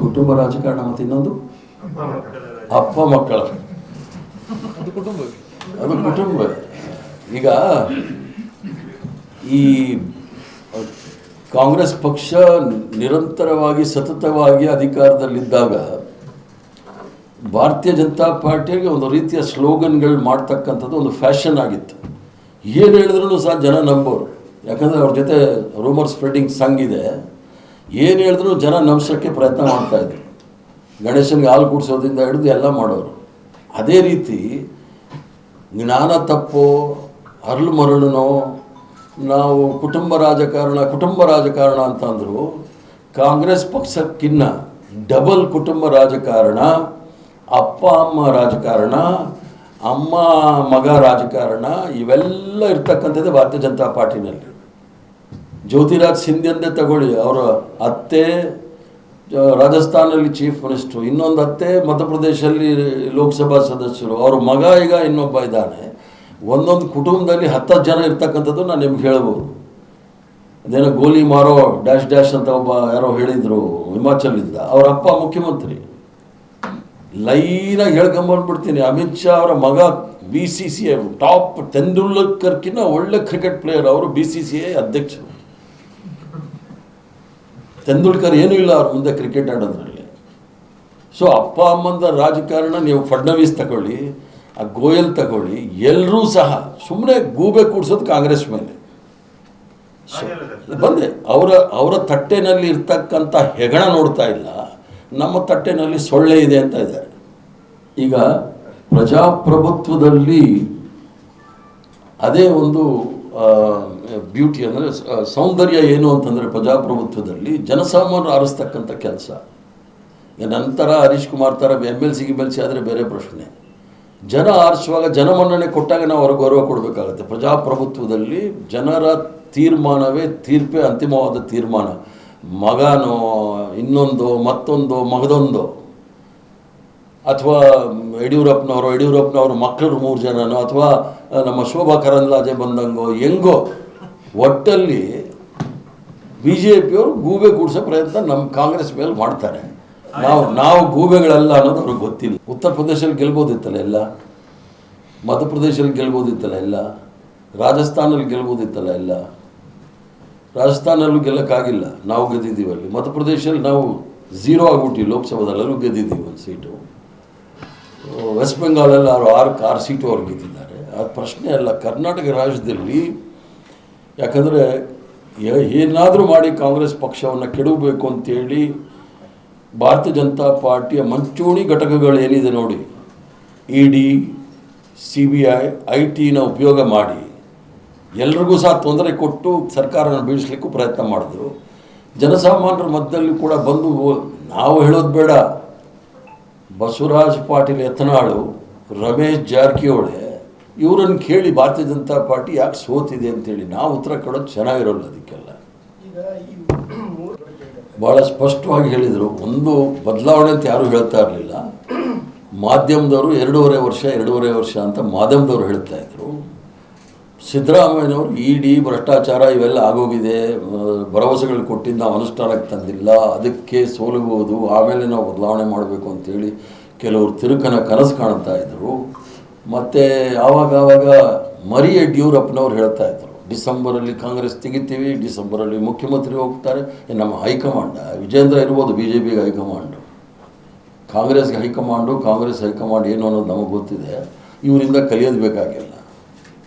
ಕುಟುಂಬ ರಾಜಕಾರಣ ಮತ್ತು ಇನ್ನೊಂದು ಅಪ್ಪ ಮಕ್ಕಳ, ಅದು ಕುಟುಂಬ. ಈಗ ಈ ಕಾಂಗ್ರೆಸ್ ಪಕ್ಷ ನಿರಂತರವಾಗಿ ಸತತವಾಗಿ ಅಧಿಕಾರದಲ್ಲಿದ್ದಾಗ ಭಾರತೀಯ ಜನತಾ ಪಾರ್ಟಿಗೆ ಒಂದು ರೀತಿಯ ಸ್ಲೋಗನ್ಗಳು ಮಾಡ್ತಕ್ಕಂಥದ್ದು ಒಂದು ಫ್ಯಾಷನ್ ಆಗಿತ್ತು. ಏನು ಹೇಳಿದ್ರೂ ಸಹ ಜನ ನಂಬೋರು. ಯಾಕಂದರೆ ಅವ್ರ ಜೊತೆ ರೂಮರ್ ಸ್ಪ್ರೆಡಿಂಗ್ ಸಂಘ ಇದೆ. ಏನು ಹೇಳಿದ್ರು ಜನ ನಂಬಿಸೋಕ್ಕೆ ಪ್ರಯತ್ನ ಮಾಡ್ತಾಯಿದ್ರು. ಗಣೇಶನಿಗೆ ಹಾಲು ಕುಡಿಸೋದ್ರಿಂದ ಹಿಡಿದು ಎಲ್ಲ ಮಾಡೋರು. ಅದೇ ರೀತಿ ಜ್ಞಾನ ತಪ್ಪೋ ಅರಳು ಮರಳುನೋ ನಾವು ಕುಟುಂಬ ರಾಜಕಾರಣ ಅಂತಂದರು. ಕಾಂಗ್ರೆಸ್ ಪಕ್ಷಕ್ಕಿನ್ನ ಡಬಲ್ ಕುಟುಂಬ ರಾಜಕಾರಣ, ಅಪ್ಪ ಅಮ್ಮ ರಾಜಕಾರಣ, ಅಮ್ಮ ಮಗ ರಾಜಕಾರಣ, ಇವೆಲ್ಲ ಇರ್ತಕ್ಕಂಥದ್ದೇ ಭಾರತೀಯ ಜನತಾ ಪಾರ್ಟಿನಲ್ಲಿ. ಜ್ಯೋತಿರಾಜ್ ಸಿಂಧ್ಯಂದೇ ತಗೊಳ್ಳಿ, ಅವರ ಅತ್ತೆ ರಾಜಸ್ಥಾನಲ್ಲಿ ಚೀಫ್ ಮಿನಿಸ್ಟ್ರು, ಇನ್ನೊಂದು ಅತ್ತೆ ಮಧ್ಯಪ್ರದೇಶಲ್ಲಿ ಲೋಕಸಭಾ ಸದಸ್ಯರು, ಅವ್ರ ಮಗ ಈಗ ಇನ್ನೊಬ್ಬ ಇದ್ದಾನೆ. ಒಂದೊಂದು ಕುಟುಂಬದಲ್ಲಿ 10 ಜನ ಇರ್ತಕ್ಕಂಥದ್ದು ನಾನು ನಿಮ್ಗೆ ಹೇಳ್ಬೋದು. ಅದೇನೋ ಗೋಲಿ ಮಾರೋ ಡ್ಯಾಶ್ ಅಂತ ಒಬ್ಬ ಯಾರೋ ಹೇಳಿದರು ಹಿಮಾಚಲಿಂದ, ಅವರ ಅಪ್ಪ ಮುಖ್ಯಮಂತ್ರಿ. ಲೈನಾಗಿ ಹೇಳ್ಕೊಂಬಂದ್ಬಿಡ್ತೀನಿ, ಅಮಿತ್ ಶಾ ಅವರ ಮಗ BCCI ಟಾಪ್, ತೆಂಡೂಲ್ಕರ್ಕಿನ್ನ ಒಳ್ಳೆ ಕ್ರಿಕೆಟ್ ಪ್ಲೇಯರ್, ಅವರು BCCI ಅಧ್ಯಕ್ಷರು. ತೆಂಡೂಲ್ಕರ್ ಏನೂ ಇಲ್ಲ ಅವ್ರ ಮುಂದೆ ಕ್ರಿಕೆಟ್ ಆಡೋದ್ರಲ್ಲಿ. ಸೊ ಅಪ್ಪ ಅಮ್ಮಂದ ರಾಜಕಾರಣ ನೀವು ಫಡ್ನವೀಸ್ ತಗೊಳ್ಳಿ, ಆ ಗೋಯಲ್ ತಗೊಳ್ಳಿ, ಎಲ್ಲರೂ ಸಹ ಸುಮ್ಮನೆ ಗೂಬೆ ಕೂಡಿಸೋದು ಕಾಂಗ್ರೆಸ್ ಮೇಲೆ. ಬಂದೆ ಅವರ ತಟ್ಟೆನಲ್ಲಿ ಇರ್ತಕ್ಕಂಥ ಹೆಗಣ ನೋಡ್ತಾ ಇಲ್ಲ, ನಮ್ಮ ತಟ್ಟೆನಲ್ಲಿ ಸೊಳ್ಳೆ ಇದೆ ಅಂತ ಇದ್ದಾರೆ. ಈಗ ಪ್ರಜಾಪ್ರಭುತ್ವದಲ್ಲಿ ಅದೇ ಒಂದು ಬ್ಯೂಟಿ ಅಂದರೆ ಸೌಂದರ್ಯ ಏನು ಅಂತಂದರೆ ಪ್ರಜಾಪ್ರಭುತ್ವದಲ್ಲಿ ಜನಸಾಮಾನ್ಯರು ಆರಿಸ್ತಕ್ಕಂಥ ಕೆಲಸ. ನಂತರ ಹರೀಶ್ ಕುಮಾರ್ ಥರ MLC ಆದರೆ ಬೇರೆ ಪ್ರಶ್ನೆ. ಜನ ಆರಿಸುವಾಗ ಜನಮನ್ನಣೆ ಕೊಟ್ಟಾಗ ನಾವು ಅವ್ರಿಗೆ ಗೌರವ ಕೊಡಬೇಕಾಗತ್ತೆ. ಪ್ರಜಾಪ್ರಭುತ್ವದಲ್ಲಿ ಜನರ ತೀರ್ಮಾನವೇ ತೀರ್ಪೇ ಅಂತಿಮವಾದ ತೀರ್ಮಾನ. ಮಗನೋ ಇನ್ನೊಂದು ಮತ್ತೊಂದು ಮಗದೊಂದು, ಅಥವಾ ಯಡಿಯೂರಪ್ಪನವರು ಮಕ್ಕಳು 3 ಜನನೋ, ಅಥವಾ ನಮ್ಮ ಶೋಭಾ ಕರಂದ್ಲಾಜೆ ಬಂದಂಗೋ ಹೆಂಗೋ, ಒಟ್ಟಲ್ಲಿ BJP ಅವರು ಗೂಬೆ ಕೂಡಿಸೋ ಪ್ರಯತ್ನ ನಮ್ಮ ಕಾಂಗ್ರೆಸ್ ಮೇಲೆ ಮಾಡ್ತಾರೆ. ನಾವು ಗೂಬೆಗಳಲ್ಲ ಅನ್ನೋದು ಅವ್ರಿಗೆ ಗೊತ್ತಿಲ್ಲ. ಉತ್ತರ ಪ್ರದೇಶದಲ್ಲಿ ಗೆಲ್ಬೋದಿತ್ತಲ್ಲ ಎಲ್ಲ, ಮಧ್ಯಪ್ರದೇಶದಲ್ಲಿ ಗೆಲ್ಬೋದಿತ್ತಲ್ಲ ಎಲ್ಲ, ರಾಜಸ್ಥಾನಲ್ಲಿ ಗೆಲ್ಬೋದಿತ್ತಲ್ಲ ಎಲ್ಲ. ರಾಜಸ್ಥಾನಲ್ಲೂ ಗೆಲ್ಲಕ್ಕಾಗಿಲ್ಲ, ನಾವು ಗೆದ್ದಿದ್ದೀವಿ ಅಲ್ಲಿ. ಮಧ್ಯಪ್ರದೇಶದಲ್ಲಿ ನಾವು 0 ಆಗ್ಬಿಟ್ಟಿವಿ, ಲೋಕಸಭಾದಲ್ಲೂ ಗೆದ್ದಿದ್ದೀವಿ 1 ಸೀಟು. ವೆಸ್ಟ್ ಬೆಂಗಾಲಲ್ಲಿ 6 ಸೀಟು ಅವ್ರು ಗೆದ್ದಿದ್ದಾರೆ. ಅದು ಪ್ರಶ್ನೆ ಅಲ್ಲ. ಕರ್ನಾಟಕ ರಾಜ್ಯದಲ್ಲಿ ಯಾಕಂದರೆ ಏನಾದರೂ ಮಾಡಿ ಕಾಂಗ್ರೆಸ್ ಪಕ್ಷವನ್ನು ಕೆಡವಬೇಕು ಅಂತೇಳಿ ಭಾರತೀಯ ಜನತಾ ಪಾರ್ಟಿಯ ಮಂಚೂಣಿ ಘಟಕಗಳೇನಿದೆ ನೋಡಿ, ED, CBI, IT ಉಪಯೋಗ ಮಾಡಿ ಎಲ್ರಿಗೂ ಸಹ ತೊಂದರೆ ಕೊಟ್ಟು ಸರ್ಕಾರನ ಬೀಳಿಸ್ಲಿಕ್ಕೂ ಪ್ರಯತ್ನ ಮಾಡಿದ್ರು. ಜನಸಾಮಾನ್ಯರ ಮಧ್ಯದಲ್ಲಿ ಕೂಡ ಬಂದು, ನಾವು ಹೇಳೋದು ಬೇಡ, ಬಸವರಾಜ ಪಾಟೀಲ್ ಯತ್ನಾಳು, ರಮೇಶ್ ಜಾರಕಿಹೊಳಿ ಇವರನ್ನು ಕೇಳಿ ಭಾರತೀಯ ಜನತಾ ಪಾರ್ಟಿ ಯಾಕೆ ಸೋತಿದೆ ಅಂತೇಳಿ ನಾವು ಉತ್ತರ ಕೊಡೋದು ಚೆನ್ನಾಗಿರೋಲ್ಲ. ಅದಕ್ಕೆಲ್ಲ ಭಾಳ ಸ್ಪಷ್ಟವಾಗಿ ಹೇಳಿದರು. ಒಂದು ಬದಲಾವಣೆ ಅಂತ ಯಾರೂ ಹೇಳ್ತಾ ಇರಲಿಲ್ಲ. ಮಾಧ್ಯಮದವರು 2.5 ವರ್ಷ ಅಂತ ಮಾಧ್ಯಮದವರು ಹೇಳ್ತಾ ಇದ್ರು. ಸಿದ್ದರಾಮಯ್ಯನವರು ED ಭ್ರಷ್ಟಾಚಾರ ಇವೆಲ್ಲ ಆಗೋಗಿದೆ, ಭರವಸೆಗಳು ಕೊಟ್ಟಿದ್ದು ನಾವು ಅನುಷ್ಠಾನಕ್ಕೆ ತಂದಿಲ್ಲ, ಅದಕ್ಕೆ ಸೋಲಬಹುದು, ಆಮೇಲೆ ನಾವು ಬದಲಾವಣೆ ಮಾಡಬೇಕು ಅಂತೇಳಿ ಕೆಲವರು ತಿರುಕನ ಕನಸು ಕಾಣ್ತಾ ಇದ್ರು. ಮತ್ತು ಆವಾಗ ಮರಿ ಯಡಿಯೂರಪ್ಪನವ್ರು ಹೇಳ್ತಾ ಇದ್ರು, ಡಿಸೆಂಬರಲ್ಲಿ ಕಾಂಗ್ರೆಸ್ ತೆಗಿತೀವಿ, ಡಿಸೆಂಬರಲ್ಲಿ ಮುಖ್ಯಮಂತ್ರಿ ಹೋಗ್ತಾರೆ. ನಮ್ಮ ಹೈಕಮಾಂಡ್ ವಿಜೇಂದ್ರ ಇರ್ಬೋದು, BJPಗೆ ಹೈಕಮಾಂಡು, ಕಾಂಗ್ರೆಸ್ಗೆ ಹೈಕಮಾಂಡು, ಕಾಂಗ್ರೆಸ್ ಹೈಕಮಾಂಡ್ ಏನು ಅನ್ನೋದು ನಮಗೆ ಗೊತ್ತಿದೆ. ಇವರಿಂದ ಕಲಿಯೋದು ಬೇಕಾಗಿಲ್ಲ.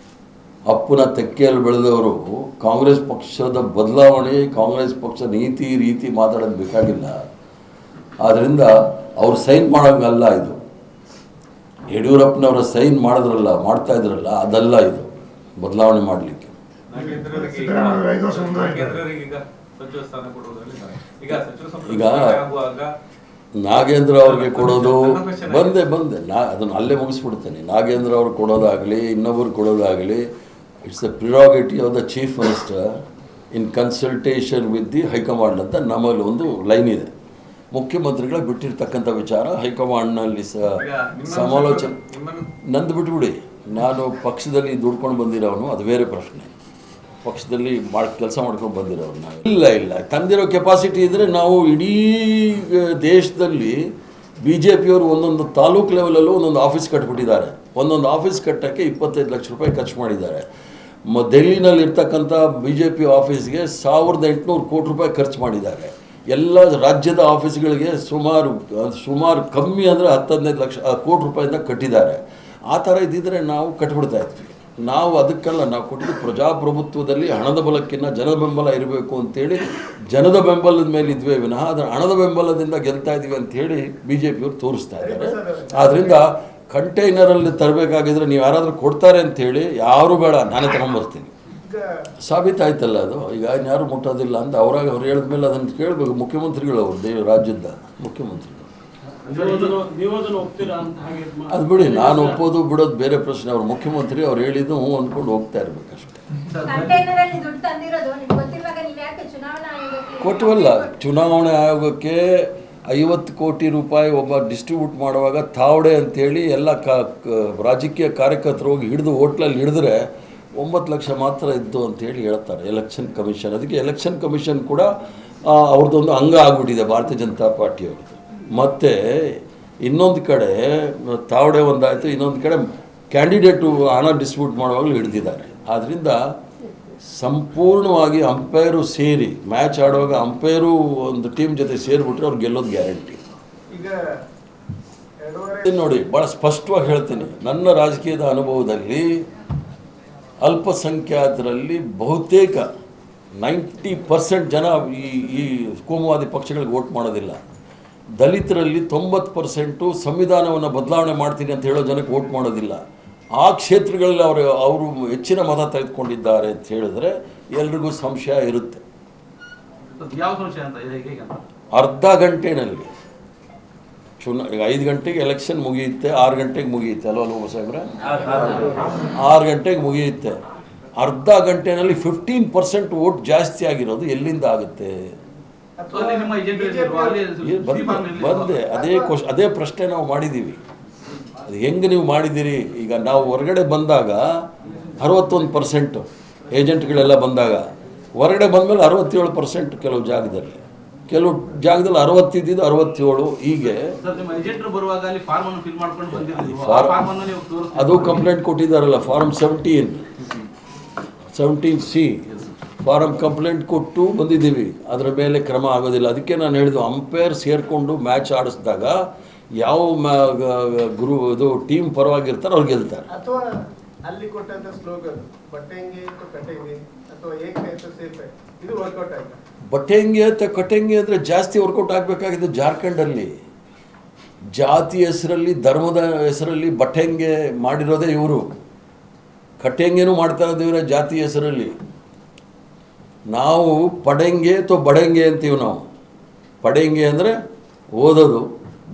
ಅಪ್ಪನ ತೆಕ್ಕೆಯಲ್ಲಿ ಬೆಳೆದವರು ಕಾಂಗ್ರೆಸ್ ಪಕ್ಷದ ಬದಲಾವಣೆ, ಕಾಂಗ್ರೆಸ್ ಪಕ್ಷ ನೀತಿ ರೀತಿ ಮಾತಾಡೋದು ಬೇಕಾಗಿಲ್ಲ. ಆದ್ದರಿಂದ ಅವ್ರು ಸೈನ್ ಮಾಡೋಂಗಲ್ಲ ಇದು. ಯಡಿಯೂರಪ್ಪನವರ ಸೈನ್ ಮಾಡ್ತಾ ಇದ್ರಲ್ಲ, ಅದಲ್ಲ ಇದು ಬದಲಾವಣೆ ಮಾಡಲಿಕ್ಕೆ. ಈಗ ನಾಗೇಂದ್ರ ಅವ್ರಿಗೆ ಕೊಡೋದು ಬಂದೆ ಅದನ್ನು ಅಲ್ಲೇ ಮುಗಿಸ್ಬಿಡ್ತೇನೆ. ನಾಗೇಂದ್ರ ಅವ್ರು ಕೊಡೋದಾಗಲಿ, ಇನ್ನೊಬ್ಬರು ಕೊಡೋದಾಗಲಿ, it's the prerogative of the chief minister in consultation with the high command ಅಂತ ನಮ್ಮಲ್ಲಿ ಒಂದು ಲೈನ್ ಇದೆ. ಮುಖ್ಯಮಂತ್ರಿಗಳ ಬಿಟ್ಟಿರ್ತಕ್ಕಂಥ ವಿಚಾರ ಹೈಕಮಾಂಡ್ನಲ್ಲಿ ಸಮಾಲೋಚನೆ. ನಂದು ಬಿಟ್ಬಿಡಿ, ನಾನು ಪಕ್ಷದಲ್ಲಿ ದುಡ್ಕೊಂಡು ಬಂದಿರೋನು, ಅದು ಬೇರೆ ಪ್ರಶ್ನೆ. ಪಕ್ಷದಲ್ಲಿ ಕೆಲಸ ಮಾಡ್ಕೊಂಡು ಬಂದಿರೋರು ನಾವು ಇಲ್ಲ ತಂದಿರೋ ಕೆಪಾಸಿಟಿ ಇದ್ದರೆ ನಾವು ಇಡೀ ದೇಶದಲ್ಲಿ BJPಯವರು ಒಂದೊಂದು ತಾಲೂಕು ಲೆವೆಲಲ್ಲೂ ಒಂದೊಂದು ಆಫೀಸ್ ಕಟ್ಬಿಟ್ಟಿದ್ದಾರೆ. ಒಂದೊಂದು ಆಫೀಸ್ ಕಟ್ಟೋಕ್ಕೆ 25 ಲಕ್ಷ ರೂಪಾಯಿ ಖರ್ಚು ಮಾಡಿದ್ದಾರೆ. ಡೆಲ್ಲಿನಲ್ಲಿ ಇರ್ತಕ್ಕಂಥ BJP ಆಫೀಸ್ಗೆ 1800 ಕೋಟಿ ರೂಪಾಯಿ ಖರ್ಚು ಮಾಡಿದ್ದಾರೆ. ಎಲ್ಲ ರಾಜ್ಯದ ಆಫೀಸ್ಗಳಿಗೆ ಸುಮಾರು ಕಮ್ಮಿ ಅಂದರೆ 10-15 ಲಕ್ಷ ಕೋಟಿ ರೂಪಾಯಿಂದ ಕಟ್ಟಿದ್ದಾರೆ. ಆ ಥರ ಇದ್ದಿದ್ರೆ ನಾವು ಕಟ್ಬಿಡ್ತಾ ಇದ್ವಿ. ನಾವು ಅದಕ್ಕೆಲ್ಲ ನಾವು ಕೊಟ್ಟಿದ್ದು ಪ್ರಜಾಪ್ರಭುತ್ವದಲ್ಲಿ ಹಣದ ಬಲಕ್ಕಿಂತ ಜನದ ಬೆಂಬಲ ಇರಬೇಕು ಅಂತೇಳಿ ಜನದ ಬೆಂಬಲದ ಮೇಲೆ ಇದ್ವೇ ವಿನಃ ಅದರ ಹಣದ ಬೆಂಬಲದಿಂದ ಗೆಲ್ತಾ ಇದ್ವಿ ಅಂಥೇಳಿ BJPಯವರು ತೋರಿಸ್ತಾ ಇದ್ದಾರೆ. ಆದ್ದರಿಂದ ಕಂಟೈನರಲ್ಲಿ ತರಬೇಕಾಗಿದ್ರೆ ನೀವು ಯಾರಾದರೂ ಕೊಡ್ತಾರೆ ಅಂಥೇಳಿ ಯಾರೂ ಬೇಡ, ನಾನೇ ತಗೊಂಬರ್ತೀನಿ. ಸಾಬೀತಾಯ್ತಲ್ಲ ಅದು. ಈಗ ಯಾರು ಮುಟ್ಟೋದಿಲ್ಲ ಅಂತ ಅವ್ರು ಹೇಳಿದ್ಮೇಲೆ ಅದನ್ನು ಕೇಳಬೇಕು ಮುಖ್ಯಮಂತ್ರಿಗಳು, ಅವರು ರಾಜ್ಯದ ಮುಖ್ಯಮಂತ್ರಿಗಳು. ಅದು ಬಿಡಿ, ನಾನು ಒಪ್ಪೋದು ಬಿಡೋದು ಬೇರೆ ಪ್ರಶ್ನೆ. ಅವ್ರು ಮುಖ್ಯಮಂತ್ರಿ, ಅವ್ರು ಹೇಳಿದ್ದು ಹ್ಞೂ ಅಂದ್ಕೊಂಡು ಹೋಗ್ತಾ ಇರ್ಬೇಕಷ್ಟೇ. ಕೊಟ್ಟವಲ್ಲ, ಚುನಾವಣೆ ಆಯೋಗಕ್ಕೆ 50 ಕೋಟಿ ರೂಪಾಯಿ ಒಬ್ಬ ಡಿಸ್ಟ್ರಿಬ್ಯೂಟ್ ಮಾಡುವಾಗ ತಾವಡೆ ಅಂತೇಳಿ ಎಲ್ಲ ರಾಜಕೀಯ ಕಾರ್ಯಕರ್ತರು ಹೋಗಿ ಹಿಡಿದು ಹೋಟ್ಲಲ್ಲಿ ಹಿಡಿದ್ರೆ 9 ಲಕ್ಷ ಮಾತ್ರ ಇದ್ದು ಅಂತೇಳಿ ಹೇಳ್ತಾರೆ ಎಲೆಕ್ಷನ್ ಕಮಿಷನ್. ಅದಕ್ಕೆ ಎಲೆಕ್ಷನ್ ಕಮಿಷನ್ ಕೂಡ ಅವ್ರದ್ದೊಂದು ಅಂಗ ಆಗಿಬಿಟ್ಟಿದೆ ಭಾರತೀಯ ಜನತಾ ಪಾರ್ಟಿಯವ್ರದ್ದು. ಮತ್ತು ಇನ್ನೊಂದು ಕಡೆ ತಾವಡೆ ಒಂದಾಯಿತು, ಇನ್ನೊಂದು ಕಡೆ ಕ್ಯಾಂಡಿಡೇಟು ಹಣ ಡಿಸ್ಟ್ರಿಬ್ಯೂಟ್ ಮಾಡುವಾಗಲೂ ಹಿಡಿದಿದ್ದಾರೆ. ಆದ್ದರಿಂದ ಸಂಪೂರ್ಣವಾಗಿ ಅಂಪೈರು ಸೇರಿ ಮ್ಯಾಚ್ ಆಡುವಾಗ ಅಂಪೈರು ಒಂದು ಟೀಮ್ ಜೊತೆ ಸೇರಿಬಿಟ್ರೆ ಅವ್ರು ಗೆಲ್ಲೋದು ಗ್ಯಾರಂಟಿ. ಈಗ ನೋಡಿ, ಭಾಳ ಸ್ಪಷ್ಟವಾಗಿ ಹೇಳ್ತೀನಿ, ನನ್ನ ರಾಜಕೀಯದ ಅನುಭವದಲ್ಲಿ ಅಲ್ಪಸಂಖ್ಯಾತರಲ್ಲಿ ಬಹುತೇಕ 90% ಜನ ಈ ಕೋಮುವಾದಿ ಪಕ್ಷಗಳಿಗೆ ವೋಟ್ ಮಾಡೋದಿಲ್ಲ. ದಲಿತರಲ್ಲಿ 90% ಸಂವಿಧಾನವನ್ನು ಬದಲಾವಣೆ ಮಾಡ್ತೀನಿ ಅಂತ ಹೇಳೋ ಜನಕ್ಕೆ ವೋಟ್ ಮಾಡೋದಿಲ್ಲ. ಆ ಕ್ಷೇತ್ರಗಳಲ್ಲಿ ಅವರು ಹೆಚ್ಚಿನ ಮತ ತೆಗೆದುಕೊಂಡಿದ್ದಾರೆ ಅಂತ ಹೇಳಿದ್ರೆ ಎಲ್ರಿಗೂ ಸಂಶಯ ಇರುತ್ತೆ. ಅರ್ಧ ಗಂಟೆನಲ್ಲಿ ಈಗ 5 ಗಂಟೆಗೆ ಎಲೆಕ್ಷನ್ ಮುಗಿಯುತ್ತೆ, 6 ಗಂಟೆಗೆ ಮುಗಿಯುತ್ತೆ ಅಲ್ವಾ ಲೋಕ ಸಾಹೇಬ್ರೆ? 6 ಗಂಟೆಗೆ ಮುಗಿಯುತ್ತೆ. ಅರ್ಧ ಗಂಟೆನಲ್ಲಿ 15% ವೋಟ್ ಜಾಸ್ತಿ ಆಗಿರೋದು ಎಲ್ಲಿಂದ ಆಗುತ್ತೆ? ಬಂದೆ ಅದೇ ಪ್ರಶ್ನೆ ನಾವು ಮಾಡಿದ್ದೀವಿ. ಅದು ಹೆಂಗೆ ನೀವು ಮಾಡಿದ್ದೀರಿ? ಈಗ ನಾವು ಹೊರಗಡೆ ಬಂದಾಗ 61% ಏಜೆಂಟ್ಗಳೆಲ್ಲ ಬಂದಾಗ, ಹೊರಗಡೆ ಬಂದಮೇಲೆ 67% ಕೆಲವು ಜಾಗದಲ್ಲಿ 60 ಇದ್ದಿದ್ದು 67. ಹೀಗೆ ಅದು ಕಂಪ್ಲೇಂಟ್ ಕೊಟ್ಟಿದ್ದಾರಲ್ಲ, ಫಾರಮ್ 17C ಫಾರಮ್ ಕಂಪ್ಲೇಂಟ್ ಕೊಟ್ಟು ಬಂದಿದ್ದೀವಿ. ಅದರ ಮೇಲೆ ಕ್ರಮ ಆಗೋದಿಲ್ಲ. ಅದಕ್ಕೆ ನಾನು ಹೇಳಿದ್ದು, ಅಂಪೈರ್ ಸೇರಿಕೊಂಡು ಮ್ಯಾಚ್ ಆಡಿಸಿದಾಗ ಯಾವ ಇದು ಟೀಮ್ ಪರವಾಗಿರ್ತಾರೆ ಅವ್ರು ಗೆಲ್ತಾರೆ. ಅಥವಾ ಅಲ್ಲಿ ಕೊಟ್ಟಂತ ಸ್ಲೋಗನ್ ಬಟ್ಟೆಂಗೆ ಕಟ್ಟೆಂಗೆ ಅಥವಾ ಏಕೆ ಸೇರ್ಪೆ ಇದು ವರ್ಕೌಟ್ ಆಯ್ತಾ? ಬಟ್ಟೆಂಗೆ ಅಥವಾ ಕಟ್ಟೆಂಗೆ ಅಂದರೆ ಜಾಸ್ತಿ ವರ್ಕೌಟ್ ಆಗಬೇಕಾಗಿದ್ದು ಜಾರ್ಖಂಡಲ್ಲಿ. ಜಾತಿ ಹೆಸರಲ್ಲಿ, ಧರ್ಮದ ಹೆಸರಲ್ಲಿ ಬಟ್ಟೆಂಗೆ ಮಾಡಿರೋದೇ ಇವರು. ಕಟ್ಟೆಂಗೆನೂ ಮಾಡ್ತಾ ಇರೋದು ಇವರೇ ಜಾತಿ ಹೆಸರಲ್ಲಿ. ನಾವು ಪಡೆಂಗೆ ಅಥವಾ ಬಡೆಂಗೆ ಅಂತೀವಿ ನಾವು. ಪಡೆಂಗೆ ಅಂದರೆ ಓದೋದು,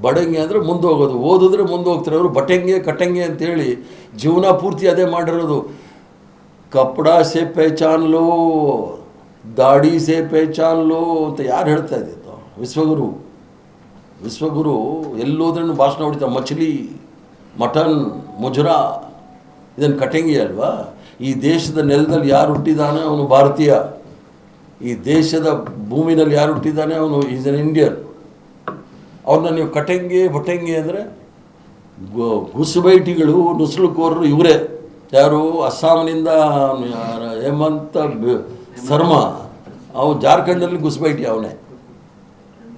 ಬಡೆಂಗೆ ಅಂದರೆ ಮುಂದೆ ಹೋಗೋದು. ಓದಿದ್ರೆ ಮುಂದೆ ಹೋಗ್ತಾರೆ. ಅವರು ಬಟೆಂಗೆ ಕಟ್ಟೆಂಗೆ ಅಂತೇಳಿ ಜೀವನ ಪೂರ್ತಿ ಅದೇ ಮಾಡಿರೋದು. ಕಪಡಾ ಸೆ ಪಹಚಾನ್ ಲೋ, ದಾಡಿ ಸೆ ಪಹಚಾನ್ ಲೋ ಅಂತ ಯಾರು ಹೇಳ್ತಾ ಇದ್ದಿದ್ದು? ವಿಶ್ವಗುರು ಎಲ್ಲೋದ್ರೂ ಭಾಷಣ ಹೊಡಿತಾರೆ. ಮಚ್ಲಿ, ಮಟನ್, ಮುಜರಾ, ಇದನ್ನು ಕಟ್ಟೆಂಗೆ ಅಲ್ವಾ? ಈ ದೇಶದ ನೆಲದಲ್ಲಿ ಯಾರು ಹುಟ್ಟಿದಾನೆ ಅವನು ಭಾರತೀಯ. ಈ ದೇಶದ ಭೂಮಿನಲ್ಲಿ ಯಾರು ಹುಟ್ಟಿದ್ದಾನೆ ಅವನು ಈಸ್ ಎನ್ ಇಂಡಿಯನ್. ಅವ್ರನ್ನ ನೀವು ಕಟ್ಟೆಂಗೆ ಬಟ್ಟೆಂಗೆ ಅಂದರೆ ಗುಸುಬೈಟಿಗಳು, ನುಸುಳುಕೋರರು ಇವರೇ. ಯಾರು? ಅಸ್ಸಾಂನಿಂದ ಹೇಮಂತ ಶರ್ಮಾ, ಅವು ಜಾರ್ಖಂಡಲ್ಲಿ ಗುಸುಬೈಟಿ ಅವನೇ.